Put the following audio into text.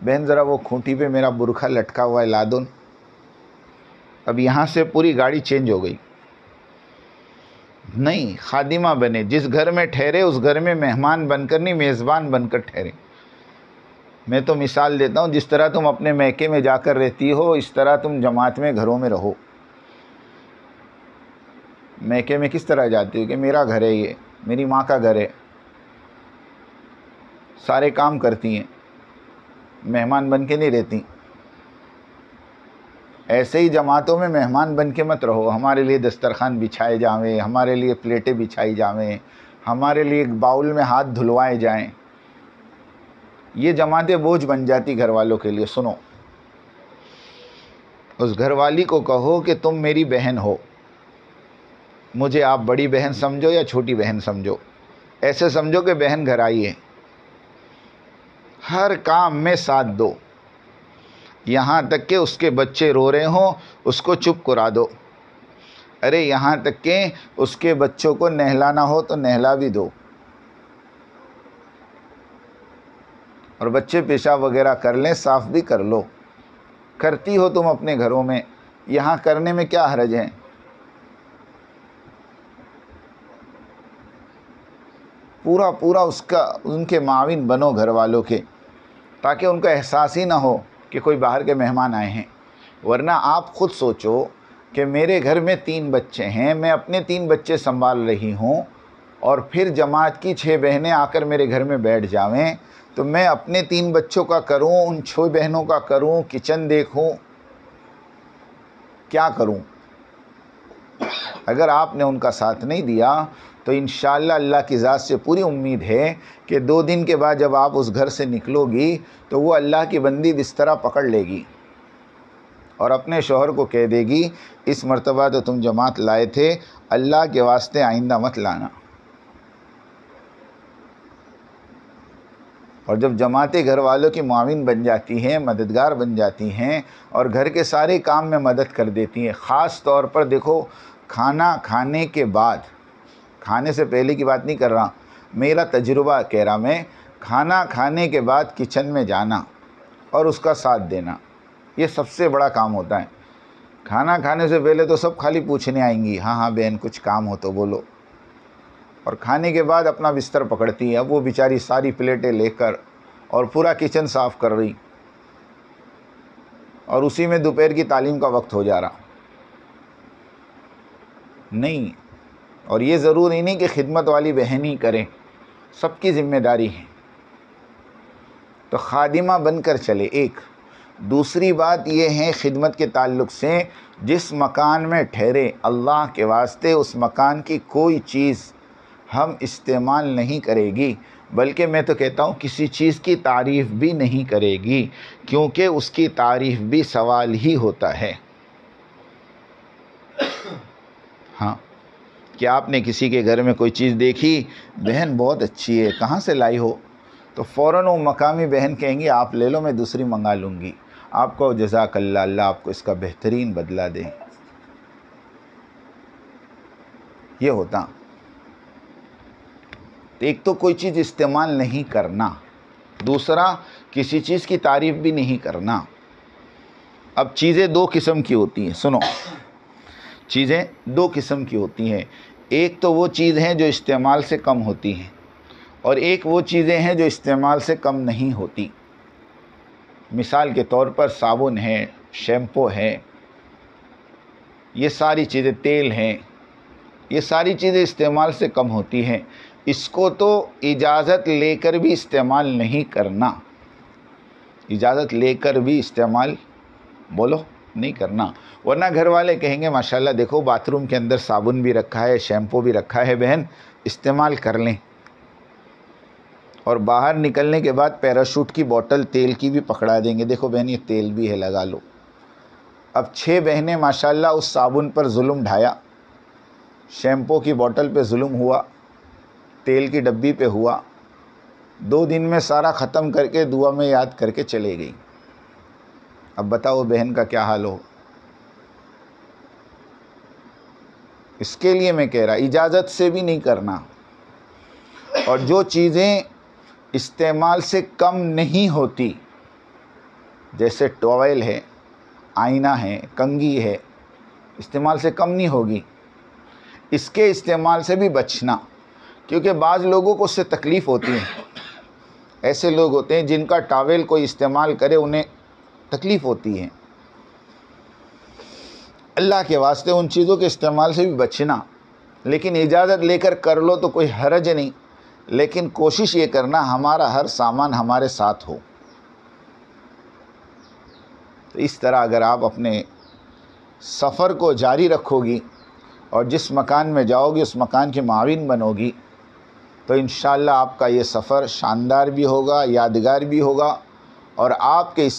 بہن ذرا وہ کھونٹی پہ میرا برقع لٹکا ہوا ہے لا دو. اب یہاں سے پوری گاڑی چینج ہو گئی. نہیں، خادمہ بنے. جس گھر میں ٹھہرے اس گھر میں مہمان بن کر نہیں، میزبان بن کر ٹھہرے. میں تو مثال دیتا ہوں، جس طرح تم اپنے میکے میں جا کر رہتی ہو اس طرح تم جماعت میں گھروں میں رہو. میکے میں کس طرح جاتی ہو کہ میرا گھر ہے، یہ میری ماں کا گھر ہے، سارے کام کرتی ہیں، مہمان بن کے نہیں رہتی. ایسے ہی جماعتوں میں مہمان بن کے مت رہو. ہمارے لیے دسترخوان بچھائے جاویں، ہمارے لیے پلیٹیں بچھائی جاویں، ہمارے لیے ایک باؤل میں ہاتھ دھلوائے جائیں. یہ جماعتیں بوجھ بن جاتی گھر والوں کے لیے. سنو، اس گھر والی کو کہو کہ تم میری بہن ہو، مجھے آپ بڑی بہن سمجھو یا چھوٹی بہن سمجھو، ایسے سمجھو کہ بہن گھر آئی ہے. ہر کام میں ساتھ دو، یہاں تک کہ اس کے بچے رو رہے ہوں اس کو چپ کرا دو. ارے یہاں تک کہ اس کے بچوں کو نہلانا ہو تو نہلا بھی دو. اور بچے پیشاب وغیرہ کر لیں صاف بھی کر لو. کرتی ہو تم اپنے گھروں میں، یہاں کرنے میں کیا حرج ہے؟ پورا ان کے معاون بنو گھر والوں کے، تاکہ ان کو احساس ہی نہ ہو کہ کوئی باہر کے مہمان آئے ہیں. ورنہ آپ خود سوچو کہ میرے گھر میں 3 بچے ہیں، میں اپنے 3 بچے سنبھال رہی ہوں، اور پھر جماعت کی 6 بہنیں آ کر میرے گھر میں بیٹھ جاویں تو میں اپنے 3 بچوں کا کروں، ان 6 بہنوں کا کروں، کچن دیکھوں، کیا کروں؟ اگر آپ نے ان کا ساتھ نہیں دیا تو انشاءاللہ اللہ کی ذات سے پوری امید ہے کہ 2 دن کے بعد جب آپ اس گھر سے نکلو گی تو وہ اللہ کی بندی بسترا پکڑ لے گی اور اپنے شوہر کو کہہ دے گی اس مرتبہ تو تم جماعت لائے تھے، اللہ کے واسطے آئندہ مت لانا. اور جب جماعتیں گھر والوں کی معاون بن جاتی ہیں، مددگار بن جاتی ہیں اور گھر کے سارے کام میں مدد کر دیتی ہیں، خاص طور پر دیکھو کھانا کھانے کے بعد، کھانے سے پہلے کی بات نہیں کر رہا، میرا تجربہ کہہ رہا میں، کھانا کھانے کے بعد کچن میں جانا اور اس کا ساتھ دینا، یہ سب سے بڑا کام ہوتا ہے. کھانا کھانے سے پہلے تو سب خالی پوچھنے آئیں گی، ہاں ہاں بہن کچھ کام ہو تو بولو، اور کھانے کے بعد اپنا بستر پکڑتی ہے. اب وہ بیچاری ساری پلیٹیں لے کر اور پورا کچن صاف کر رہی، اور اسی میں دوپہر کی تعلیم کا وقت ہو جا رہا. نہیں، اور یہ ضروری نہیں کہ خدمت والی بہن ہی کریں، سب کی ذمہ داری ہے. تو خادمہ بن کر چلے. ایک دوسری بات یہ ہے خدمت کے تعلق سے، جس مکان میں ٹھہرے اللہ کے واسطے اس مکان کی کوئی چیز ہم استعمال نہیں کرے گی، بلکہ میں تو کہتا ہوں کسی چیز کی تعریف بھی نہیں کرے گی، کیونکہ اس کی تعریف بھی سوال ہی ہوتا ہے. ہاں، کہ آپ نے کسی کے گھر میں کوئی چیز دیکھی، بہن بہت اچھی ہے، کہاں سے لائی ہو؟ تو فوراً وہ مقامی بہن کہیں گی آپ لے لو، میں دوسری منگا لوں گی. آپ کو جزاک اللہ، اللہ آپ کو اس کا بہترین بدلہ دے. یہ ہوتا. ایک تو کوئی چیز استعمال نہیں کرنا، دوسرا کسی چیز کی تعریف بھی نہیں کرنا. اب چیزیں 2 قسم کی ہوتی ہیں. سنو، چیزیں 2 قسم کی ہوتی ہیں. ایک تو وہ چیز ہیں جو استعمال سے کم ہوتی ہیں، اور ایک وہ چیزیں ہیں جو استعمال سے کم نہیں ہوتی. مثال کے طور پر صابن ہے، شیمپو ہے، یہ ساری چیزیں، تیل ہیں، یہ ساری چیزیں استعمال سے کم ہوتی ہیں. اس کو تو اجازت لے کر بھی استعمال نہیں کرنا، اجازت لے کر بھی استعمال بولو نہیں کرنا. ورنہ گھر والے کہیں گے ماشاءاللہ دیکھو باتھ روم کے اندر صابن بھی رکھا ہے، شیمپو بھی رکھا ہے، بہن استعمال کر لیں. اور باہر نکلنے کے بعد پیراشوٹ کی بوٹل تیل کی بھی پکڑا دیں گے، دیکھو بہن یہ تیل بھی ہے لگا لو. اب 6 بہنیں ماشاءاللہ اس صابن پر ظلم ڈھایا، شیمپو کی بوٹل پہ ظلم ہوا، تیل کی ڈبی پہ ہوا، 2 دن میں سارا ختم کر کے دعا میں یاد کر کے چلے گئی. اب بتاؤ بہن کا کیا حال ہو؟ اس کے لیے میں کہہ رہا اجازت سے بھی نہیں کرنا. اور جو چیزیں استعمال سے کم نہیں ہوتی جیسے ٹاول ہے، آئینہ ہے، کنگھی ہے، استعمال سے کم نہیں ہوگی. اس کے استعمال سے بھی بچنا، کیونکہ بعض لوگوں کو اس سے تکلیف ہوتی ہے. ایسے لوگ ہوتے ہیں جن کا ٹاول کوئی استعمال کرے انہیں تکلیف ہوتی ہے. اللہ کے واسطے ان چیزوں کے استعمال سے بھی بچنا، لیکن اجازت لے کر کر لو تو کوئی حرج نہیں، لیکن کوشش یہ کرنا ہمارا ہر سامان ہمارے ساتھ ہو. تو اس طرح اگر آپ اپنے سفر کو جاری رکھو گی اور جس مکان میں جاؤ گی اس مکان کی معاون بنو گی تو انشاءاللہ آپ کا یہ سفر شاندار بھی ہوگا، یادگار بھی ہوگا، اور آپ کے اس